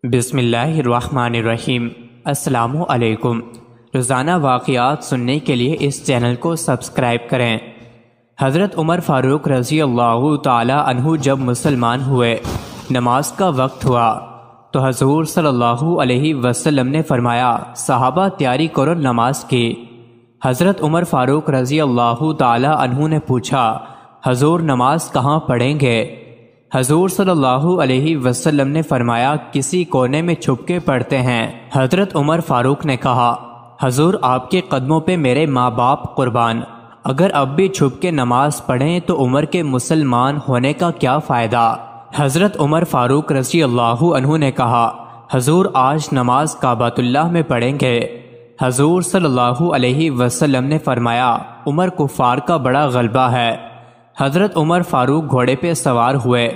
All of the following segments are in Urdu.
بسم اللہ الرحمن الرحیم۔ السلام علیکم۔ روزانہ واقعات سننے کے لیے اس چینل کو سبسکرائب کریں۔ حضرت عمر فاروق رضی اللہ تعالی عنہ جب مسلمان ہوئے، نماز کا وقت ہوا تو حضور صلی اللہ علیہ وسلم نے فرمایا، صحابہ تیاری کرو نماز کی۔ حضرت عمر فاروق رضی اللہ تعالی عنہ نے پوچھا، حضور نماز کہاں پڑھیں گے؟ حضور صلی اللہ علیہ وسلم نے فرمایا، کسی کونے میں چھپ کے پڑھتے ہیں۔ حضرت عمر فاروق نے کہا، حضور آپ کے قدموں پہ میرے ماں باپ قربان، اگر اب بھی چھپ کے نماز پڑھیں تو عمر کے مسلمان ہونے کا کیا فائدہ؟ حضرت عمر فاروق رضی اللہ عنہ نے کہا، حضور آج نماز کعبۃ اللہ میں پڑھیں گے۔ حضور صلی اللہ علیہ وسلم نے فرمایا، عمر کفار کا بڑا غلبہ ہے۔ حضرت عمر فاروق گھوڑے پہ سوار ہوئے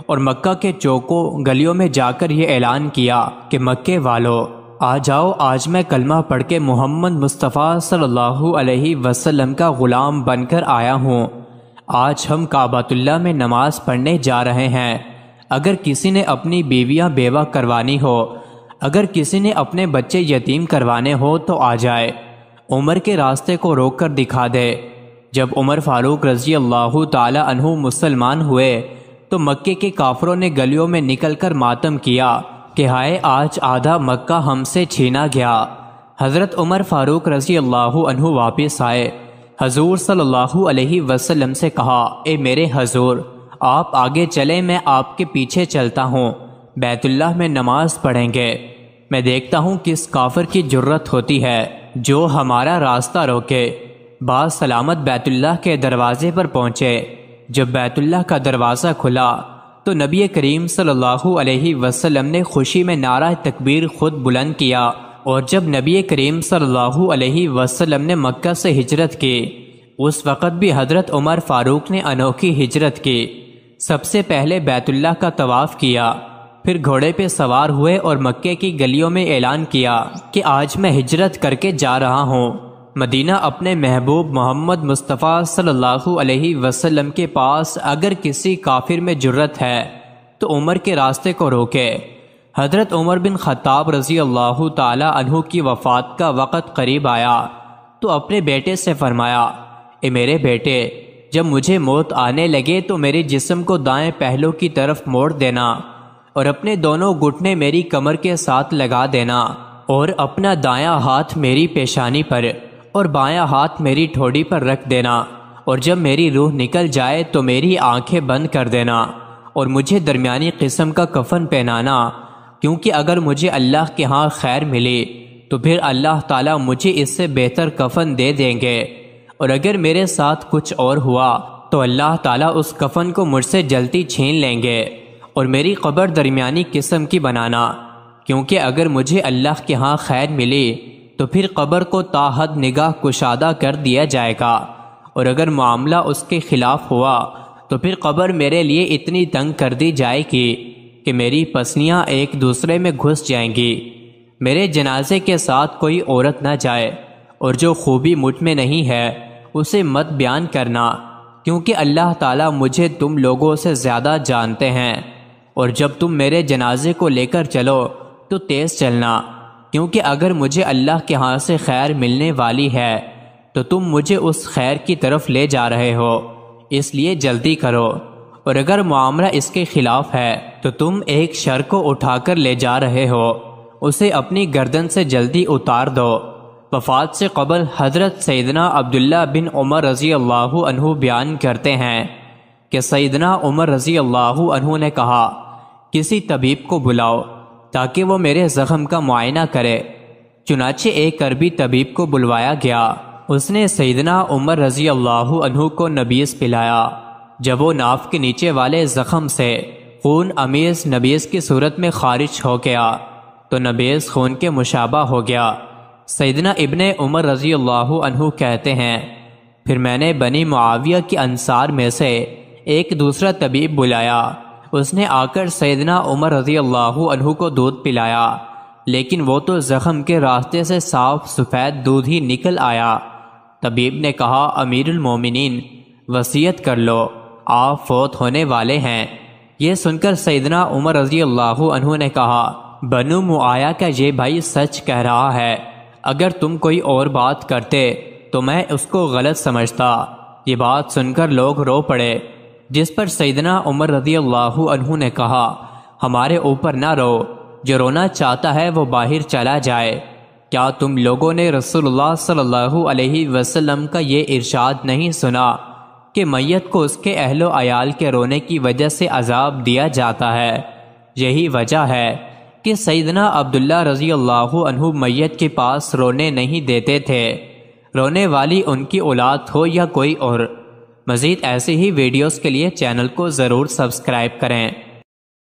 اور مکہ کے چوکوں گلیوں میں جا کر یہ اعلان کیا کہ مکے والو آ جاؤ، آج میں کلمہ پڑھ کے محمد مصطفیٰ صلی اللہ علیہ وسلم کا غلام بن کر آیا ہوں۔ آج ہم کعبۃ اللہ میں نماز پڑھنے جا رہے ہیں۔ اگر کسی نے اپنی بیویاں بیوہ کروانی ہو، اگر کسی نے اپنے بچے یتیم کروانے ہو تو آ جائے، عمر کے راستے کو روک کر دکھا دے۔ جب عمر فاروق رضی اللہ تعالی عنہ مسلمان ہوئے تو مکے کے کافروں نے گلیوں میں نکل کر ماتم کیا کہ ہائے آج آدھا مکہ ہم سے چھینا گیا۔ حضرت عمر فاروق رضی اللہ عنہ واپس آئے، حضور صلی اللہ علیہ وسلم سے کہا، اے میرے حضور آپ آگے چلیں، میں آپ کے پیچھے چلتا ہوں، بیت اللہ میں نماز پڑھیں گے۔ میں دیکھتا ہوں کس کافر کی جرت ہوتی ہے جو ہمارا راستہ روکے۔ باز سلامت بیت اللہ کے دروازے پر پہنچے۔ جب بیت اللہ کا دروازہ کھلا تو نبی کریم صلی اللہ علیہ وسلم نے خوشی میں نعرہ تکبیر خود بلند کیا، اور جب نبی کریم صلی اللہ علیہ وسلم نے مکہ سے ہجرت کی، اس وقت بھی حضرت عمر فاروق نے انوکھی ہجرت کی۔ سب سے پہلے بیت اللہ کا طواف کیا، پھر گھوڑے پہ سوار ہوئے اور مکے کی گلیوں میں اعلان کیا کہ آج میں ہجرت کر کے جا رہا ہوں مدینہ اپنے محبوب محمد مصطفیٰ صلی اللہ علیہ وسلم کے پاس۔ اگر کسی کافر میں جرت ہے تو عمر کے راستے کو روکے۔ حضرت عمر بن خطاب رضی اللہ تعالی عنہ کی وفات کا وقت قریب آیا تو اپنے بیٹے سے فرمایا، اے میرے بیٹے، جب مجھے موت آنے لگے تو میرے جسم کو دائیں پہلو کی طرف موڑ دینا اور اپنے دونوں گھٹنے میری کمر کے ساتھ لگا دینا، اور اپنا دایاں ہاتھ میری پیشانی پر اور بایاں ہاتھ میری ٹھوڑی پر رکھ دینا، اور جب میری روح نکل جائے تو میری آنکھیں بند کر دینا اور مجھے درمیانی قسم کا کفن پہنانا، کیونکہ اگر مجھے اللہ کے ہاں خیر ملی تو پھر اللہ تعالیٰ مجھے اس سے بہتر کفن دے دیں گے، اور اگر میرے ساتھ کچھ اور ہوا تو اللہ تعالیٰ اس کفن کو مجھ سے جلدی چھین لیں گے، اور میری قبر درمیانی قسم کی بنانا، کیونکہ اگر مجھے اللہ کے ہاں خیر ملی تو پھر قبر کو تا حد نگاہ کشادہ کر دیا جائے گا، اور اگر معاملہ اس کے خلاف ہوا تو پھر قبر میرے لیے اتنی تنگ کر دی جائے گی کہ میری پسلیاں ایک دوسرے میں گھس جائیں گی۔ میرے جنازے کے ساتھ کوئی عورت نہ جائے، اور جو خوبی مجھ میں نہیں ہے اسے مت بیان کرنا، کیونکہ اللہ تعالیٰ مجھے تم لوگوں سے زیادہ جانتے ہیں، اور جب تم میرے جنازے کو لے کر چلو تو تیز چلنا، کیونکہ اگر مجھے اللہ کے ہاں سے خیر ملنے والی ہے تو تم مجھے اس خیر کی طرف لے جا رہے ہو، اس لیے جلدی کرو، اور اگر معاملہ اس کے خلاف ہے تو تم ایک شر کو اٹھا کر لے جا رہے ہو، اسے اپنی گردن سے جلدی اتار دو۔ وفات سے قبل حضرت سیدنا عبداللہ بن عمر رضی اللہ عنہ بیان کرتے ہیں کہ سیدنا عمر رضی اللہ عنہ نے کہا، کسی طبیب کو بلاؤ تاکہ وہ میرے زخم کا معائنہ کرے۔ چنانچہ ایک عربی طبیب کو بلوایا گیا، اس نے سیدنا عمر رضی اللہ عنہ کو نبیذ پلایا۔ جب وہ ناف کے نیچے والے زخم سے خون امیز نبیذ کی صورت میں خارج ہو گیا تو نبیذ خون کے مشابہ ہو گیا۔ سیدنا ابن عمر رضی اللہ عنہ کہتے ہیں، پھر میں نے بنی معاویہ کی انصار میں سے ایک دوسرا طبیب بلایا، اس نے آ کر سیدنا عمر رضی اللہ عنہ کو دودھ پلایا، لیکن وہ تو زخم کے راستے سے صاف سفید دودھ ہی نکل آیا۔ طبیب نے کہا، امیر المومنین وصیت کر لو، آپ فوت ہونے والے ہیں۔ یہ سن کر سیدنا عمر رضی اللہ عنہ نے کہا، بنو معایا کا یہ بھائی سچ کہہ رہا ہے، اگر تم کوئی اور بات کرتے تو میں اس کو غلط سمجھتا۔ یہ بات سن کر لوگ رو پڑے، جس پر سیدنا عمر رضی اللہ عنہ نے کہا، ہمارے اوپر نہ رو، جو رونا چاہتا ہے وہ باہر چلا جائے۔ کیا تم لوگوں نے رسول اللہ صلی اللہ علیہ وسلم کا یہ ارشاد نہیں سنا کہ میت کو اس کے اہل و عیال کے رونے کی وجہ سے عذاب دیا جاتا ہے؟ یہی وجہ ہے کہ سیدنا عبداللہ رضی اللہ عنہ میت کے پاس رونے نہیں دیتے تھے، رونے والی ان کی اولاد ہو یا کوئی اور۔ مزید ایسے ہی ویڈیوز کے لیے چینل کو ضرور سبسکرائب کریں۔